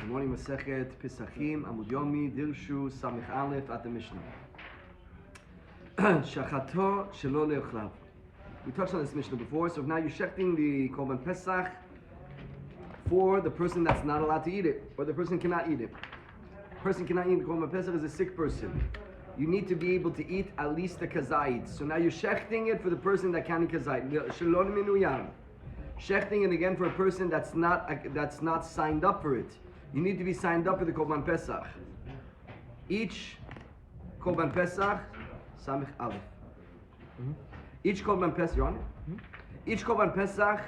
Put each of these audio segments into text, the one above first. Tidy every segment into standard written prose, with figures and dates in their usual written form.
Morning Masechet Pesahim Amoud Yomi Dirshu Samich Aleph at the Mishnah. Shachato Shelo Le'ochlav. We touched on this Mishnah before, so now you're shechting the Korban Pesach for the person that's not allowed to eat it, or the person cannot eat it. The person cannot eat the Korban Pesach is a sick person. You need to be able to eat at least a kazait. So now you're shechting it for the person that can't eat kazait. Shelo Minuyam. Shechting it again for a person that's not signed up for it. You need to be signed up for the Korban Pesach. Each Korban Pesach, Samich Aleph. Each Korban Pesach, you're on it? Each Korban Pesach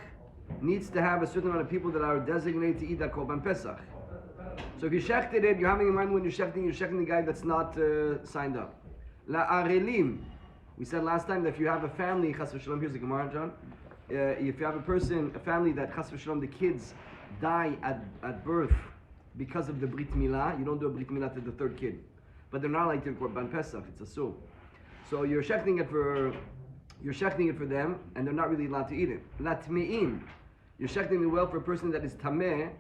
needs to have a certain amount of people that are designated to eat that Korban Pesach. So if you shechted it, you're having in mind when you're shechting the guy that's not signed up. La'arelim. We said last time that if you have a family, Chas v'Shalom, here's the Gemara, John. If you have a family that Chas v'Shalom, the kids die at birth because of the Brit Milah, you don't do a Brit Milah to the third kid. But they're not like the Korban Pesach, it's a sur. So you're shechting it for them, and they're not really allowed to eat it. Latme'im. You're shechting the well for a person that is tameh,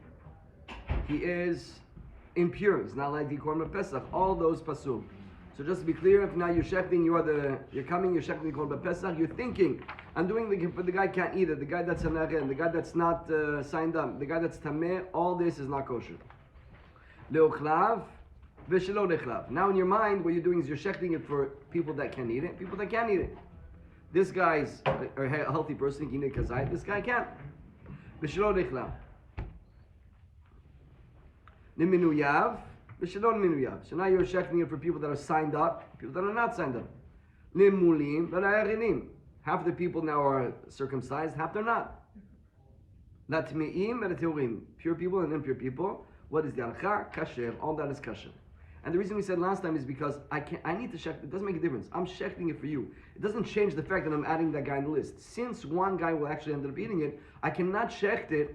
he is impure. It's not like the Korban Pesach. All those pasuk. So just to be clear, if now you're shechting, you're shechting the Korban Pesach, you're thinking, I'm doing but the guy can't eat it, the guy that's hanaren, the guy that's not signed up, the guy that's tameh, all this is not kosher. Le'ochlav v'shelo le'chlav. Now in your mind, what you're doing is you're shechting it for people that can eat it, people that can't eat it. This guy's a healthy person, he can eat kazait, this guy can't. V'shelo le'chlav. Niminuyav v'shelo niminuyav. So now you're shechting it for people that are signed up, people that are not signed up. Nimulim v'la'arenim. Half the people now are circumcised, half they're not. Latme'im v'lateurim. Pure people and impure people. What is the alcha? Kasher. All that is kasher. And the reason we said last time is because I need to shecht. It doesn't make a difference. I'm shechting it for you. It doesn't change the fact that I'm adding that guy on the list. Since one guy will actually end up eating it, I cannot shecht it.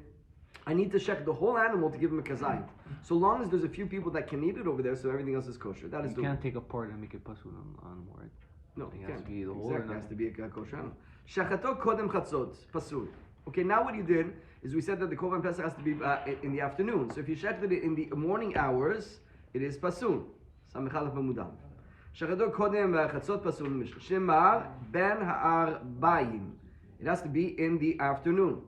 I need to shecht the whole animal to give him a kazait. So long as there's a few people that can eat it over there, so everything else is kosher. That is you can't take a part and make it pasul on more. No, it has to be the whole. Exactly, it has to be a kosher animal. Shachato kodem chatzot pasul. Okay, now what you did is we said that the Korban Pesach has to be in the afternoon. So if you shechted it in the morning hours, it is pasul. Samichalef mamudam. Shachato kodem chatzot pasul mishnah. Shemar ben ha'arbayim. It has to be in the afternoon.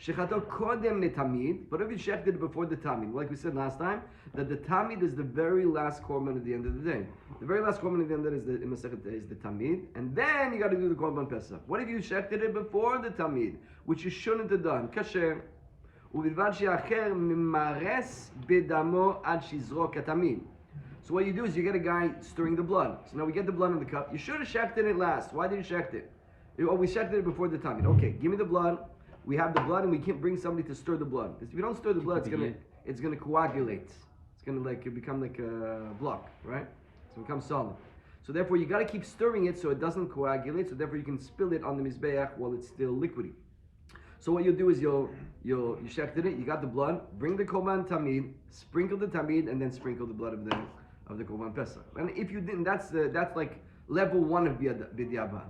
Shechato kodem netamid. But if you shechted it before the tamid, like we said last time, that the tamid is the very last korban at the end of the day. The very last korban at the end of the day is the tamid, and then you got to do the Korban Pesach. What if you shechted it before the tamid, which you shouldn't have done? Kasher. Uvidvad she'acher mimares bedamo ad shizrok hatamid. So what you do is you get a guy stirring the blood. So now we get the blood in the cup. You should have shechted it last. Why did you shecht it? Oh, we shechted it before the tamid. Okay, give me the blood. We have the blood, and we can't bring somebody to stir the blood. Because if you don't stir the blood, it's gonna coagulate. It's gonna become like a block, right? So it becomes solid. So therefore, you got to keep stirring it so it doesn't coagulate. So therefore, you can spill it on the mizbeach while it's still liquidy. So what you'll do is you shechted it. You got the blood. Bring the korban tamid, sprinkle the tamid, and then sprinkle the blood of the korban pesach. And if you didn't, that's like level 1 of b'diavad.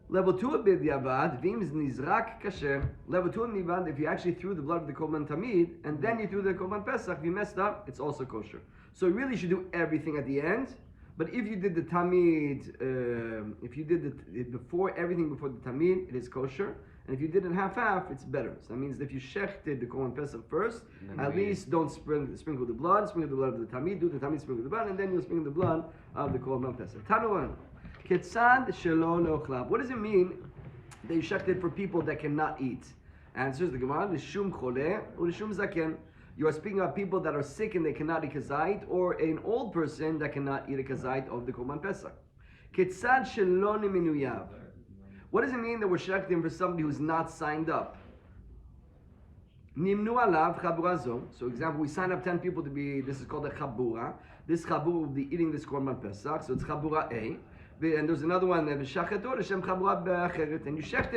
Level 2 of b'diavad, vim is nizrak kasher. Level 2 of b'diavad, if you actually threw the blood of the korban tamid and then you threw the korban pesach, if you messed up, it's also kosher. So you really should do everything at the end. But if you did the tamid, if you did it before everything before the tamid, it is kosher. And if you did it half, it's better. So that means that if you shechted the korban pesach first, at least don't sprinkle the blood of the tamid, do the tamid, sprinkle the blood, and then you'll sprinkle the blood of the korban pesach. Tanuan. Ketzad shelo le'ochlav. What does it mean that you shechted for people that cannot eat? Answers the Gemara: L'shum choleh or l'shum zaken. You are speaking about people that are sick and they cannot eat kazait, or an old person that cannot eat a kazait of the Korban Pesach. Ketzad shelo niminuyav. What does it mean that we're shechting for somebody who's not signed up? Nimnu alav chabura zo. So, example, we sign up 10 people to be. This is called a chabura. This chabura will be eating this Korban Pesach. So it's chabura A. And there's another one, and you shechted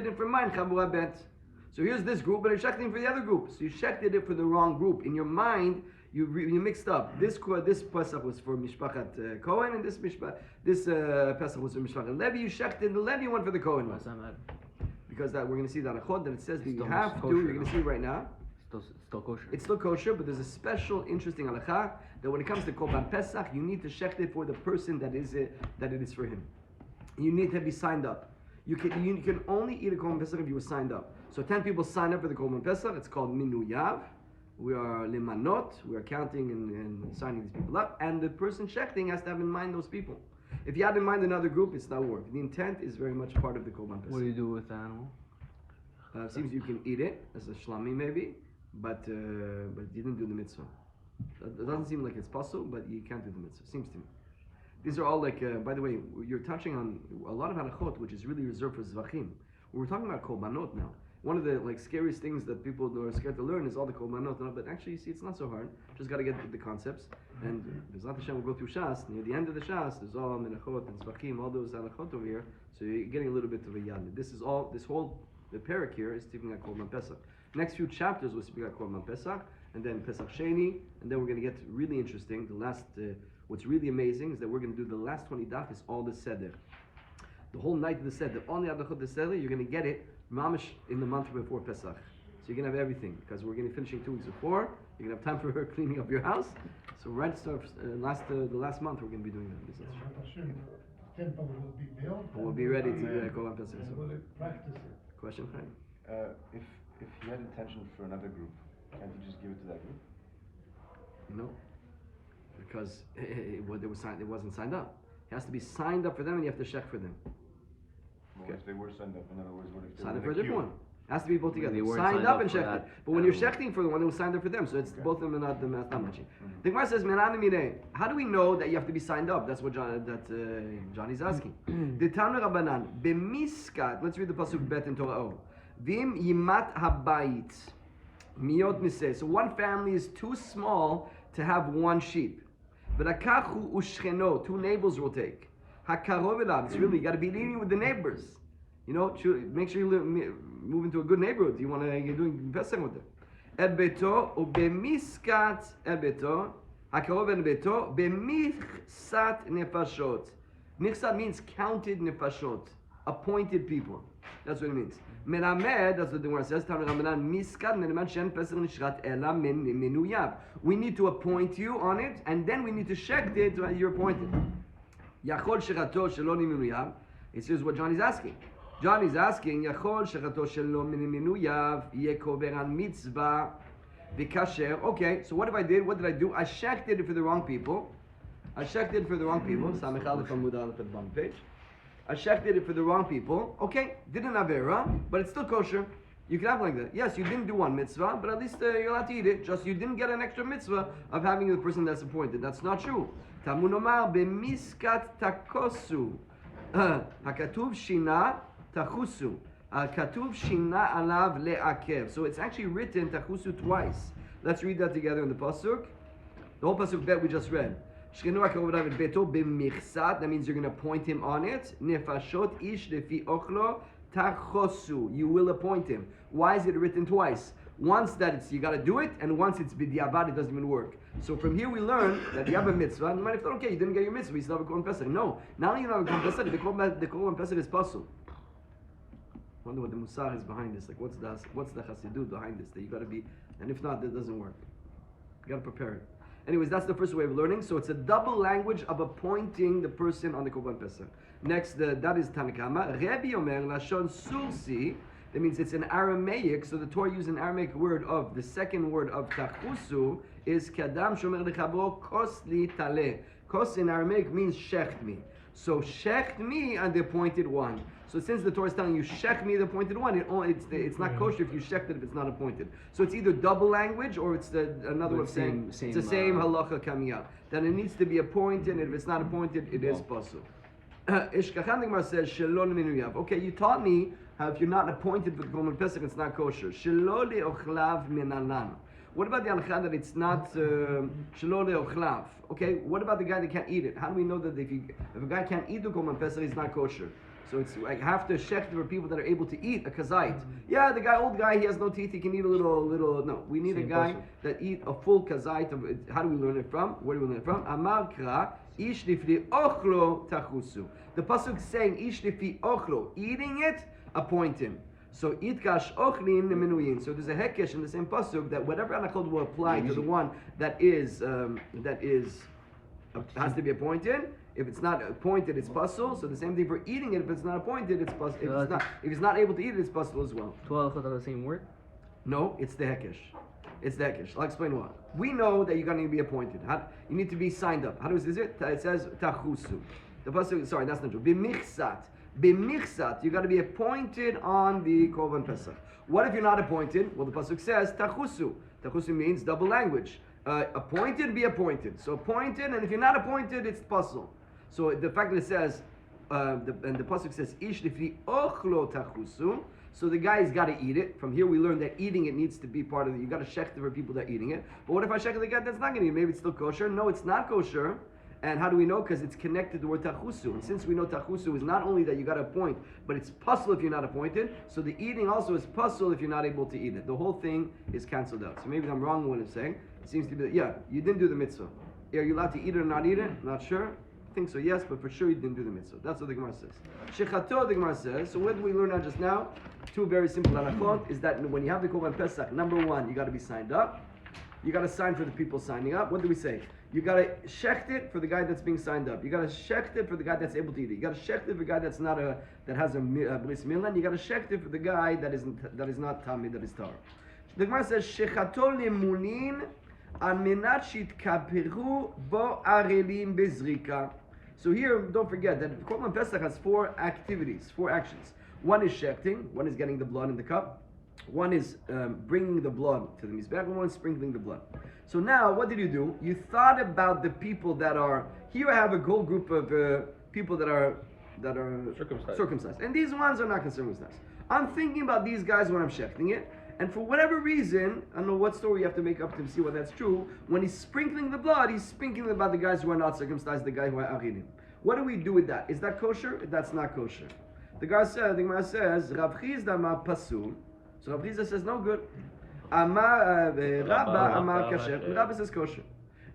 it for mine, chabura bet. So here's this group, but you're shechting for the other group. So you shechted it for the wrong group. In your mind, you mixed up. This Pesach was for Mishpachat Cohen, and this Pesach was for Mishpachat Levi. You shechted the Levi one for the Cohen one. Because we're going to see that Achod, that it says that you have to, you're going to see right now. Still kosher. It's still kosher, but there's a special, interesting halacha that when it comes to Korban Pesach, you need to shecht it for the person that it is for him. You need to be signed up. You can only eat a Korban Pesach if you were signed up. So 10 people sign up for the Korban Pesach. It's called Minuyav. We are limanot. We are counting and signing these people up. And the person shechting has to have in mind those people. If you have in mind another group, it's not work. The intent is very much part of the Korban Pesach. What do you do with the animal? Seems you can eat it as a shlami maybe, but you didn't do the mitzvah. It doesn't seem like it's possible, but you can't do the mitzvah. Seems to me. These are all like, by the way, you're touching on a lot of halachot, which is really reserved for zvachim. We're talking about korbanot now. One of the scariest things that people are scared to learn is all the korbanot. But actually, you see, it's not so hard. Just got to get the concepts. And B'ezrat Hashem will go through Shas. Near the end of the Shas, there's all menachot and zvachim, all those halachot over here. So you're getting a little bit of a yad. This whole parak here is speaking about Korban Pesach. Next few chapters we'll speak about Korban Pesach, and then Pesach Sheni, and then we're going to get really interesting. The last, what's really amazing is that we're going to do the last 20 daf is all the seder. The whole night of the seder, all the adachot the seder, you're going to get it mamish in the month before Pesach. So you're going to have everything, because we're going to be finishing 2 weeks before. You're going to have time for cleaning up your house. So right start, the last month we're going to be doing that. The temple will be built. We'll be ready to do Korban Pesach. And will it practice it? Question, Chaim? If he had intention for another group, can't he just give it to that group? No, because it wasn't signed up. It has to be signed up for them, and you have to check for them. Well, if they were signed up, in other words, what if they Signed were up for a in the different queue? one. It has to be both together. They weren't Signed signed up up and for shechted. that But when you're animal. shechting for the one who signed up for them, so it's Okay. both of them are not matching. The Gemara says, how do we know that you have to be signed up? That's what Johnny's asking. The Tanu Rabbanan, b'miskat. Let's read the pasuk bet in Torah. Vim yimat habayit miyot niseh. So one family is too small to have one sheep. But akachu ushcheno, 2 neighbors will take. Hakarov elav. It's really, you got to be leading with the neighbors. You know, make sure you move into a good neighborhood. You're doing Pesach with them. El beto ubemiskat el beto hakarov el beto bemichsat nefashot. Michsat means counted nefashot, appointed people. That's what it means. Melamed, that's what the Gemara says. Tanu Rabbanan miskat melamed shen Pesach nishrat ela menuyav. We need to appoint you on it, and then we need to check it when you're appointed. Yachol sherato shelo menuyav. It's just what Johnny's asking. Johnny's asking, Yachol sherato shelo menuyav yekover an mitzvah v'kasher. Okay, so what if I did? What did I do? I checked it for the wrong people. Samech Aleph Amoud Aleph at the bottom page. I checked it for the wrong people. Okay, didn't have error, but it's still kosher. You can have like that. Yes, you didn't do one mitzvah, but at least you're allowed to eat it. Just you didn't get an extra mitzvah of having the person that's appointed. That's not true. Talmud Omar b'miskat takosu. Hakatuv shina tachusu. Katuv shina alav le'akev. So it's actually written tachusu twice. Let's read that together in the pasuk. The whole pasuk bet we just read. That means you're going to appoint him on it. Nefashot ish lefi ochlo tachosu. You will appoint him. Why is it written twice? Once that it's you got to do it, and once it's b'diavad, it doesn't even work. So from here we learn that you have a mitzvah, and you might have thought, okay, you didn't get your mitzvah, you still have a Korban Pesach. No, not only you have a Korban Pesach, the Korban Pesach is pasul. I wonder what the musar is behind this. Like, what's the chassidut behind this? That you got to be, and if not, that doesn't work. You got to prepare it. Anyways, that's the first way of learning. So it's a double language of appointing the person on the Korban Pesach. Next, that is Tanakama. Rebbe Omer Lashon Sursi. That means it's an Aramaic. So the Torah used an Aramaic word of the second word of Tachusu is Kadam Shomer Lechavro Kosli Taleh. Kos in Aramaic means shecht me. So shecht me and the appointed one. So since the Torah is telling you shecht me the appointed one, it's not kosher if you shecht it if it's not appointed. So it's either double language or it's another way of saying it's the same halacha coming out. Then it needs to be appointed, and if it's not appointed, it is pasul. Ishkachan Gemara says shelon minuyav. Okay, you taught me how if you're not appointed for the Korban Pesach, it's not kosher. Shelo leochlav minalan. What about the halakha that it's not shelo leochlav? Okay, what about the guy that can't eat it? How do we know that if a guy can't eat the Korban Pesach, he's not kosher? So it's like have to check for people that are able to eat a kazait. Yeah, the old guy, he has no teeth, he can eat a little. No, we need a guy that eat a full kazait. How do we learn it from? Where do we learn it from? Amar kra ish lifli ochlo tachusu. The pasuk is saying ish lifli ochlo, eating it, appoint him. So itkash ochlin menuyin. So there's a hekesh in the same pasuk that whatever anachot will apply to the one that is has to be appointed. If it's not appointed, it's pasul. So the same thing for eating it. If it's not appointed, it's pasul. If he's not able to eat it, it's pasul as well. 12 are the same word? No, it's the hekesh. It's the hekesh. I'll explain why. We know that you're going to be appointed. You need to be signed up. How does it? It says tachusu. The pasuk. Sorry, that's not true. B'michsat. You got to be appointed on the Korban Pesach. What if you're not appointed? Well, the pasuk says tachusu. Tachusu means double language. Appointed, be appointed. So appointed, and if you're not appointed, it's pasul. So the fact that it says, and the pasuk says, ish lifni ochlo tachusu. So the guy's got to eat it. From here we learn that eating it needs to be part of it. You got to shechter for people that are eating it. But what if I shechter the guy that's not going to eat it? Maybe it's still kosher. No, it's not kosher. And how do we know? Because it's connected to the word tachusu. And since we know tachusu is not only that you got to appoint, but it's pasul if you're not appointed. So the eating also is pasul if you're not able to eat it. The whole thing is cancelled out. So maybe I'm wrong when I'm saying. It seems to be that, yeah, you didn't do the mitzvah. Are you allowed to eat it or not eat it? Not sure. I think so, yes, but for sure you didn't do the mitzvah. That's what the Gemara says. Shechato, the Gemara says. So what did we learn out just now? Two very simple halachot is that when you have the Korban Pesach, number one, you got to be signed up. You got to sign for the people signing up. What do we say? You got to shecht it for the guy that's being signed up. You got to shecht it for the guy that's able to eat it. You got to shecht it for the guy that's not that has a bris milah. You got to shecht it for the guy that is not tamid, that is tar. The Gemara says shechato lemunin al menat shitkaperu bo arelim bezrika. So here, don't forget that Korban Pesach has four activities, four actions. One is shechting, one is getting the blood in the cup, one is bringing the blood to the mizbeach, and one is sprinkling the blood. So now, what did you do? You thought about the people that are, here I have a whole group of people that are circumcised. And these ones are not circumcised. I'm thinking about these guys when I'm shechting it, and for whatever reason, I don't know what story you have to make up to see whether that's true, when he's sprinkling the blood, he's sprinkling about the guys who are not circumcised, the guy who are aridim. What do we do with that? Is that kosher? That's not kosher. The Gemara says, Rav Chizda amar pasul. So Rav Chizda says, no good. Rabba amar kasher. Rabba says kosher.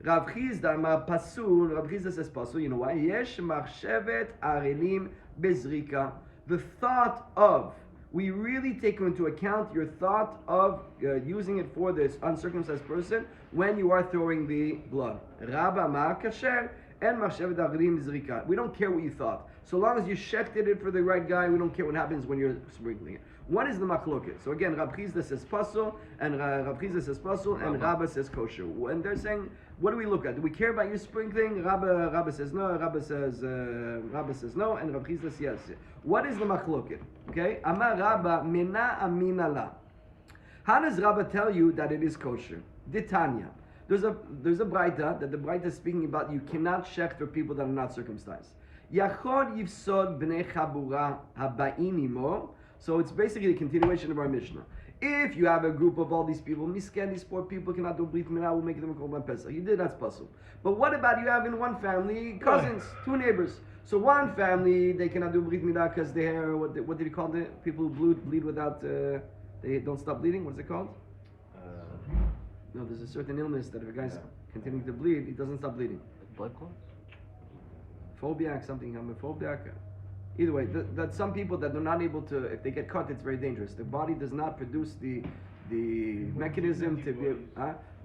Rav Chizda amar pasul. Rav Chizda says pasul. You know why? Yesh machshevet arelim bezrika. The thought of, we really take into account your thought of using it for this uncircumcised person when you are throwing the blood. Rabba amar kasher. And machshevet arelim bezrika. We don't care what you thought. So long as you shechted it for the right guy, we don't care what happens when you're sprinkling it. One is the machloket. So again, Rav Chizda says pasul, and Rav Chizda says pasul, and Rabba says kosher. And they're saying, what do we look at? Do we care about you sprinkling? Rabba says no. Rabba says no, and Rav Chizda says yes. What is the machloket? Okay, Amar Rabba mena amina la. How does Rabba tell you that it is kosher? Ditanya. There's a braita that the braita is speaking about. You cannot shecht for people that are not circumcised. Yachod yifsod bnei chabura habainimo. So it's basically a continuation of our Mishnah. If you have a group of all these people, misken, these poor people cannot do brit milah, we'll make them a korban pesach. You did, that's pasul. But what about you have in one family cousins, two neighbors? So one family they cannot do brit milah because they're what did he call it? People who bleed without they don't stop bleeding. What's it called? No, there's a certain illness that if a guy's continuing to bleed, he doesn't stop bleeding. Blood clots? Phobiac, something, homophobiac. Either way, that some people that are not able to, if they get cut, it's very dangerous. The body does not produce the mechanism to be,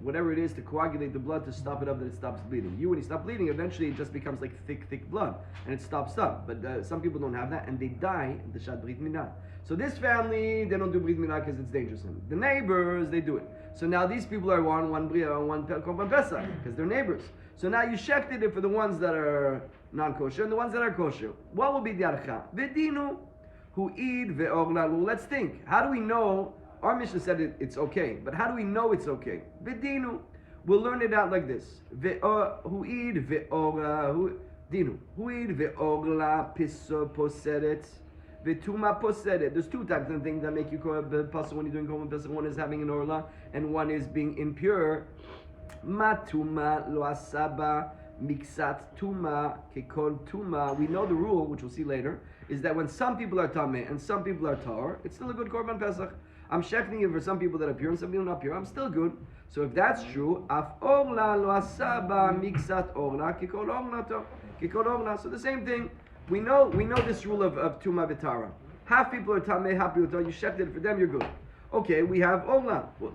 whatever it is, to coagulate the blood to stop it up that it stops bleeding. When you stop bleeding, eventually it just becomes like thick blood, and it stops up. But some people don't have that, and they die in the Shad Brit Milah. So this family, they don't do Brit Milah because it's dangerous. The neighbors, they do it. So now these people are one Korban Pesach, because they're neighbors. So now you shechted it for the ones that are non-kosher and the ones that are kosher. What will be the archa? Vedinu, who eat ve'ornalu. Let's think. How do we know? Our Mishnah said it's okay, but how do we know it's okay? Vedinu. We'll learn it out like this. Who eat ve'orla. Dinu. Who eat ve'orla piso poseret. Vetuma poseret. There's two types of things that make you pasul when you're doing korban pesach. One is having an orla, and one is being impure. Matuma lo asaba miksat tuma kekol tuma. We know the rule, which we'll see later, is that when some people are tameh and some people are tar, it's still a good korban pesach. I'm shechting it for some people that are pure and some people not pure. I'm still good. So if that's true, af orla lo asaba miksat orla kekol orla. So the same thing. We know this rule of tuma v'tara. Half people are tameh, half people are, you shechted it for them, you're good. Okay, we have Ogla. Well,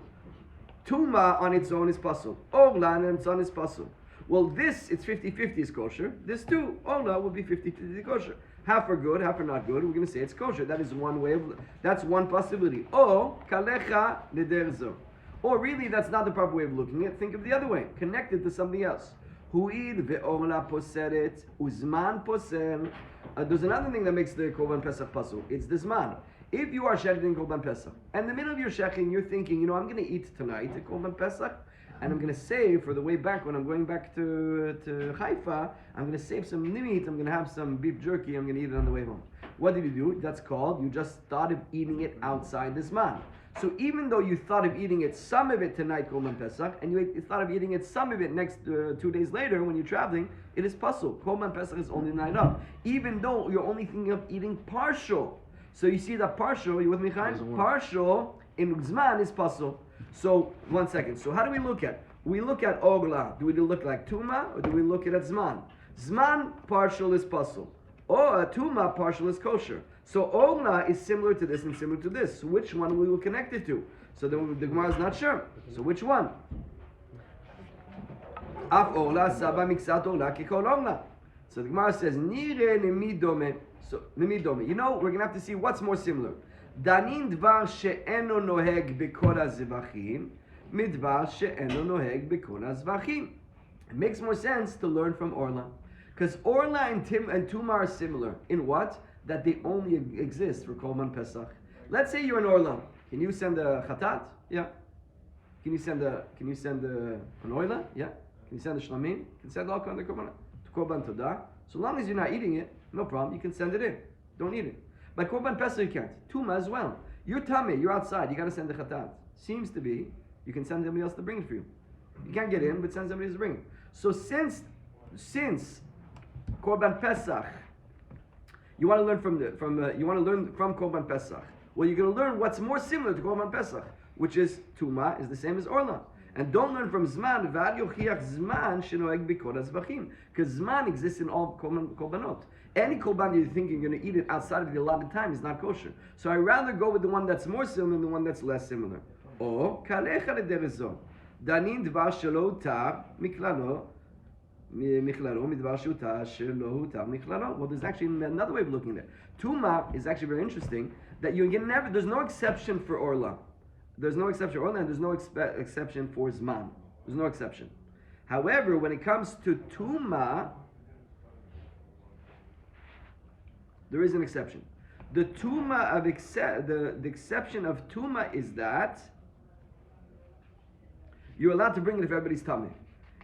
Tuma on its own is pasul. Ogla on its own is pasul. Well, this, it's 50-50 is kosher. This too, Ogla will be 50-50 kosher. Half are good, half are not good. We're going to say it's kosher. That is one way of, that's one possibility. Or, kalecha nederzo. Or really, that's not the proper way of looking at it. Think of the other way. Connect it to something else. Huid ve'orla poseret, uzman posel. There's another thing that makes the Korban Pesach pasul. It's the zman. If you are shechting Korban Pesach, and in the middle of your shechting, you're thinking, I'm going to eat tonight at Korban Pesach, and I'm going to save for the way back when I'm going back to Haifa, I'm going to save some meat, I'm going to have some beef jerky, I'm going to eat it on the way home. What did you do? That's called, you just started eating it outside this man. So even though you thought of eating it, some of it tonight, Korban Pesach, and you thought of eating it, some of it next 2 days later when you're traveling, it is pasul. Korban Pesach is only night up. Even though you're only thinking of eating partial. So you see that partial, you with me, Chaim? Partial in Zman is pasul. So, 1 second. So how do we look at? We look at Ogla. Do we look like Tuma or do we look at Zman? Zman partial is pasul. Or Tuma partial is kosher. So Ogla is similar to this and similar to this. So which one we will connect it to? So the Gemara is not sure. So which one? Af Ogla Saba Mixat Ogla Kikol Ogla. So the Gemara says Nire Nemidome. So Nemidome. We're gonna have to see what's more similar. Danin dvar she'eno noheg b'kol hazevachim, midvar she'eno noheg b'kol hazevachim. It makes more sense to learn from Orla, because Orla and Tuma are similar in what? That they only exist for Korban Pesach. Let's say you're in Orla. Can you send a chatat? Yeah. Can you send an Orla? Yeah. Can you send a shlamim? Can you send all kinds of Korban Todah? So long as you're not eating it, no problem. You can send it in. Don't eat it. But Korban Pesach you can't. Tuma as well. You're tummy, you're outside, you got to send the chatat. Seems to be, you can send somebody else to bring it for you. You can't get in, but send somebody else to bring it. So since Korban Pesach, you want to learn from Korban Pesach. Well, you're going to learn what's more similar to Korban Pesach, which is Tuma is the same as Orla. And don't learn from Zman, Vad yochiach Zman shenoeg b'kol hazvachim, because Zman exists in all Korbanot. Any korban you're thinking you're going to eat it outside of the allotted time is not kosher. So I'd rather go with the one that's more similar than the one that's less similar. Or kalecha lederezon, danin dvar shelo tar miklalo midvar shutar shelo tar miklalo. Well, there's actually another way of looking at it. Tuma is actually very interesting. That you can never. There's no exception for Orla. There's no exception for Orla, and there's no exception for Zman. There's no exception. However, when it comes to Tuma, there is an exception. The Tuma of the exception of Tuma is that you're allowed to bring it if everybody's tummy.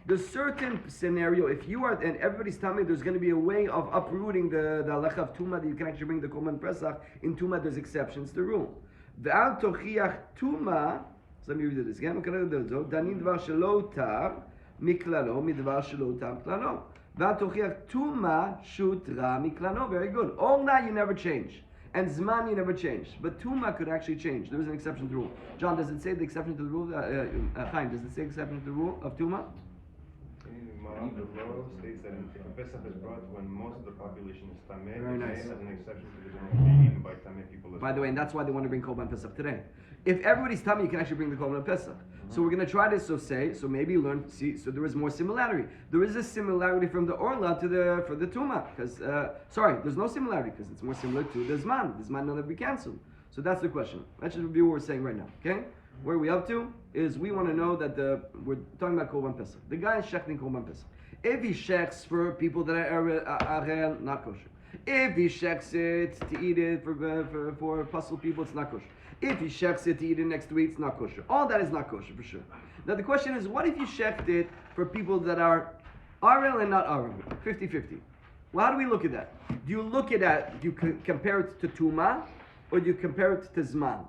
There's certain scenario, if you are, and everybody's tummy, there's going to be a way of uprooting the halacha of Tuma that you can actually bring the Korban Pesach. In Tuma, there's exceptions to the rule. Ve'al tochiach Tuma, so let me read this again. Danin dvar shelo tar miklalo midvar shelo tar miklalo. Ve'al tochiach Tuma shutra miklalo. Very good. All that you never change. And Zman you never change. But Tuma could actually change. There is an exception to the rule. John, does it say the exception to the rule? Chaim, does it say exception to the rule of Tuma? The law states that if a Pesach is brought when most of the population is Tameh, very nice. As an exception to the general eaten by Tameh people. By the way, and that's why they want to bring Korban Pesach today. If everybody's tummy, you can actually bring the Korban Pesach. So we're going to try this. So maybe learn. See, so there is more similarity. There is a similarity from the Orla to the Tuma. Because there's no similarity because it's more similar to the Zman. The Zman will never be cancelled. So that's the question. Let's just review what we're saying right now. Okay. Where we up to is we want to know that we're talking about Korban Pesach. The guy is shechting Korban Pesach. If he shechs for people that are not kosher. If he shechs it to eat it for puzzle people, it's not kosher. If he shechs it to eat it next week, it's not kosher. All that is not kosher for sure. Now the question is, what if you shecht it for people that are Arel and not Arel? 50-50. Well, how do we look at that? Do you look at that, do you compare it to Tuma, or do you compare it to Zman?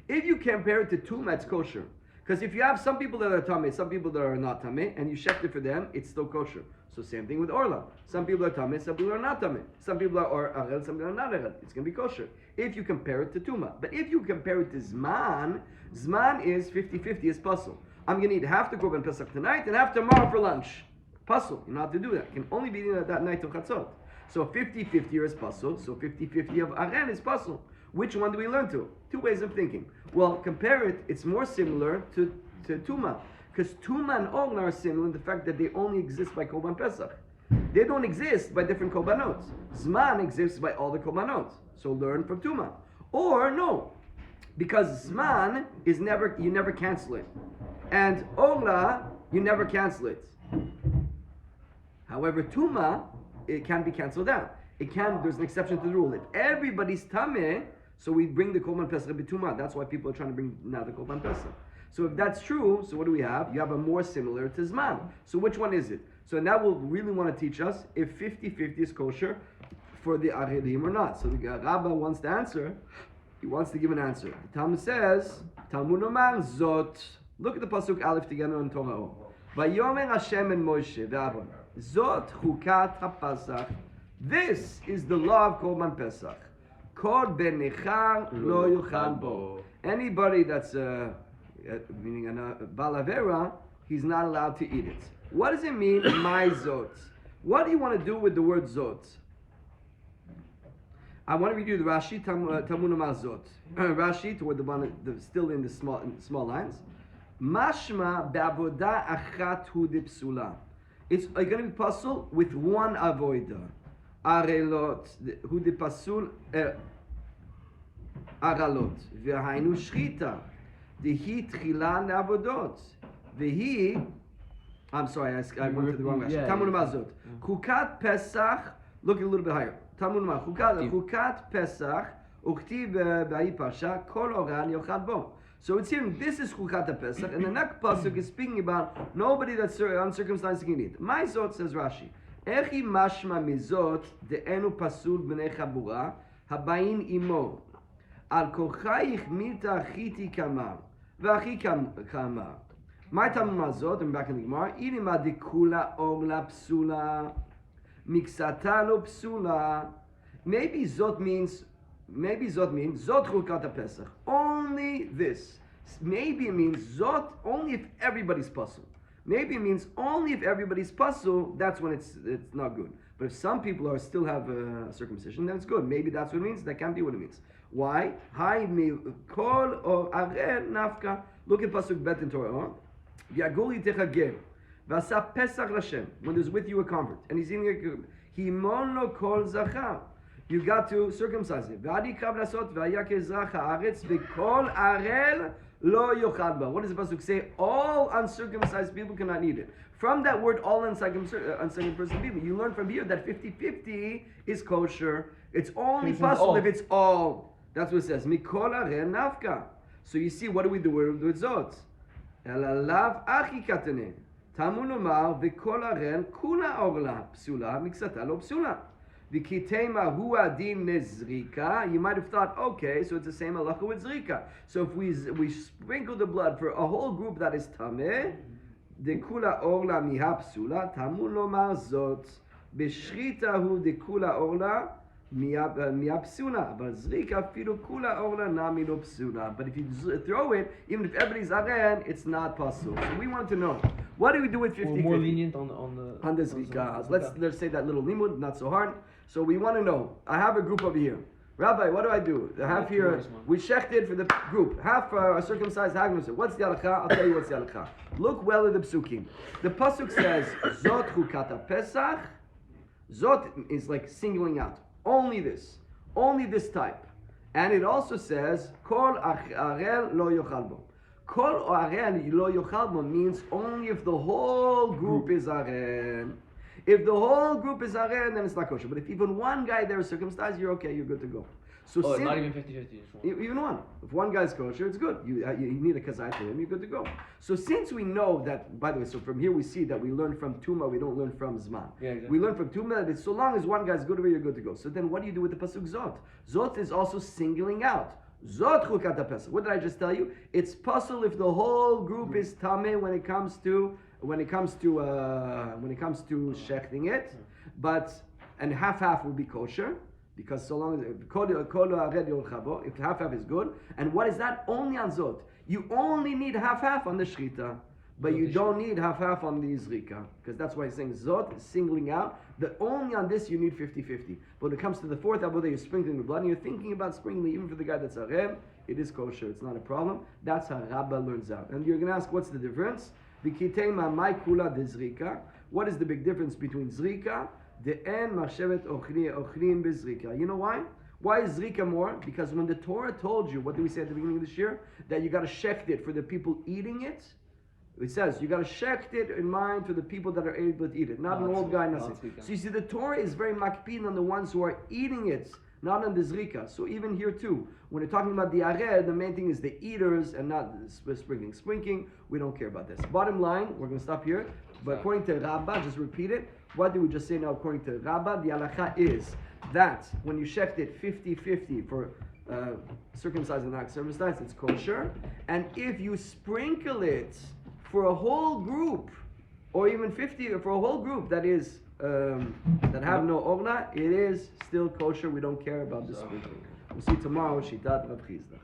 If you compare it to Tuma, it's kosher. Because if you have some people that are tameh, some people that are not tameh, and you shecht it for them, it's still kosher. So same thing with Orla. Some people are tameh, some people are not tameh. Some people are arel, some people are not arel. It's going to be kosher. If you compare it to Tuma. But if you compare it to Zman, Zman is 50-50, is puzzle. I'm going to eat half the Korban Pesach tonight and half tomorrow for lunch. Puzzle. You don't have to do that. It can only be eaten that night till Chatzot. So 50-50 is puzzle. So 50-50 of arel is puzzle. Which one do we learn to? Two ways of thinking. Well, compare it. It's more similar to Tuma. Because Tuma and Ogla are similar in the fact that they only exist by Korban Pesach. They don't exist by different Korbanot. Zman exists by all the Korbanot. So learn from Tuma. Or no. Because Zman is you never cancel it. And Ogla, you never cancel it. However, Tuma, it can be canceled out. There's an exception to the rule. If everybody's Tameh, so we bring the Korban Pesach B'Tumah. That's why people are trying to bring now the Korban Pesach. So if that's true, so what do we have? You have a more similar to Zman. So which one is it? So now we'll really want to teach us if 50-50 is kosher for the Arelim or not. So the Rabba wants to answer. He wants to give an answer. The Talmud says, Talmud Omar Zot. Look at the Pasuk Aleph together on Torah. Vayomer Hashem and Moshe ve'Aaron. Zot chukat haPasach. This is the law of Korban Pesach. Kol ben nechar lo yochal bo. Anybody that's meaning a balavera, he's not allowed to eat it. What does it mean, my zot? What do you want to do with the word zot? I want to read you the Rashi, Talmud Omar Zot. Rashi, toward the one still in the small lines. Mashma be'avoda achat hu depsula. It's going to be puzzle with one avoida. Arelot hu depasul aralot. V'hainu shchita. Dehi tchila le'avodot. Vehi. I'm sorry, I went to the wrong Rashi. Talmud Omar Zot. Chukat Pesach. Look a little bit higher. Talmud Omar. Chukat Pesach. Uktiv b'ayi parsha. Kol oran yochad bo. So it's here, this is Chukat Pesach, and the next pasuk is speaking about nobody that's uncircumcised can eat. My zot, says Rashi, Echi mashma mizot de'enu pasul b'nei chabura habayin imo al kochayich milta achiti kamar v'achi kamar. My Talmud mazot, I'm back in the Gemara, inima dekula orla psula miksata lo psula. Maybe zot means Zot Chukat Pesach. Only this. Maybe it means Zot only if everybody's puzzle. Maybe it means only if everybody's puzzle, that's when it's not good. But if some people still have circumcision, then it's good. Maybe that's what it means. That can't be what it means. Why? Hai mi kol or arer nafka. Look at pasuk bet in Torah. V'yaguli techager v'asa Pesach Lashem. When there's with you a convert, and he's eating a himono kol zachar. You got to circumcise it. What does the pasuk say? All uncircumcised people cannot eat it. From that word, all uncircumcised people, you learn from here that 50-50 is kosher. It's only possible if it's all. That's what it says. Mikol arel nafka. So you see, what do we do with zot? Elalav achi katane. Tamun omar v'kol arel kula orla psula miksata lo psula. You might have thought, okay, so it's the same halacha with zrika. So if we sprinkle the blood for a whole group that is tameh, dekula orla miha psula, tamun lomar zot, beshrita hu dekula orla miha psula, but zrika filu kula orla nami lo psula. But if you throw it, even if everybody's aren, it's not possible. So we want to know, what do we do with 50-50? More lenient on the zrika. Let's say that little limud, not so hard. So we want to know. I have a group over here. Rabbi, what do? I have here, we shechted for the group. Half are circumcised, half are. What's the halakha? I'll tell you what's the halakha. Look well at the psukim. The pasuk says, Zot chukata Pesach. Zot is like singling out. Only this type. And it also says, Kol arel lo yochal bo. Kol arel lo yochal bo means only if the whole group is arel. If the whole group is aren, then it's not kosher. But if even one guy there is circumcised, you're okay, you're good to go. So not even 50-50. Even one. If one guy's kosher, it's good. You need a kazai for him, you're good to go. So since we know that, by the way, so from here we see that we learn from Tuma, we don't learn from Zman. Yeah, exactly. We learn from Tuma that so long as one guy's good over, you're good to go. So then what do you do with the pasuk Zot? Zot is also singling out. Zot chukat Pesach. What did I just tell you? It's possible if the whole group is tameh when it comes to shechting it, and half will be kosher, because so long as if half is good. And what is that? Only on zot. You only need half on the shrita. But you don't need half on the zrika, because that's why he's saying zot is singling out. That only on this you need 50-50. But when it comes to the fourth avodah, you're sprinkling the blood, and you're thinking about sprinkling even for the guy that's arem, it is kosher. It's not a problem. That's how Rabbah learns out. And you're going to ask, what's the difference? V'kitema mai kula de zrika. What is the big difference between zrika? The en marshevet ochrin bezrika. You know why? Why is zrika more? Because when the Torah told you, what did we say at the beginning of this year? That you got to shecht it for the people eating it. It says you got to shecht it in mind for the people that are able to eat it, not an old guy, nothing. So you see, the Torah is very makpid on the ones who are eating it, not on the zrika. So even here too, when you're talking about the areh, the main thing is the eaters and not the sprinkling. Sprinkling, we don't care about this. Bottom line, we're going to stop here. But according to Rabbah, just repeat it. What did we just say now? According to Rabbah, the halacha is that when you shecht it 50-50 for circumcised and not circumcised, it's kosher. And if you sprinkle it for a whole group, or even 50 for a whole group that is that have no orna, it is still kosher. We don't care about the sprinkling. We'll see tomorrow. Shitat Rav Chizda.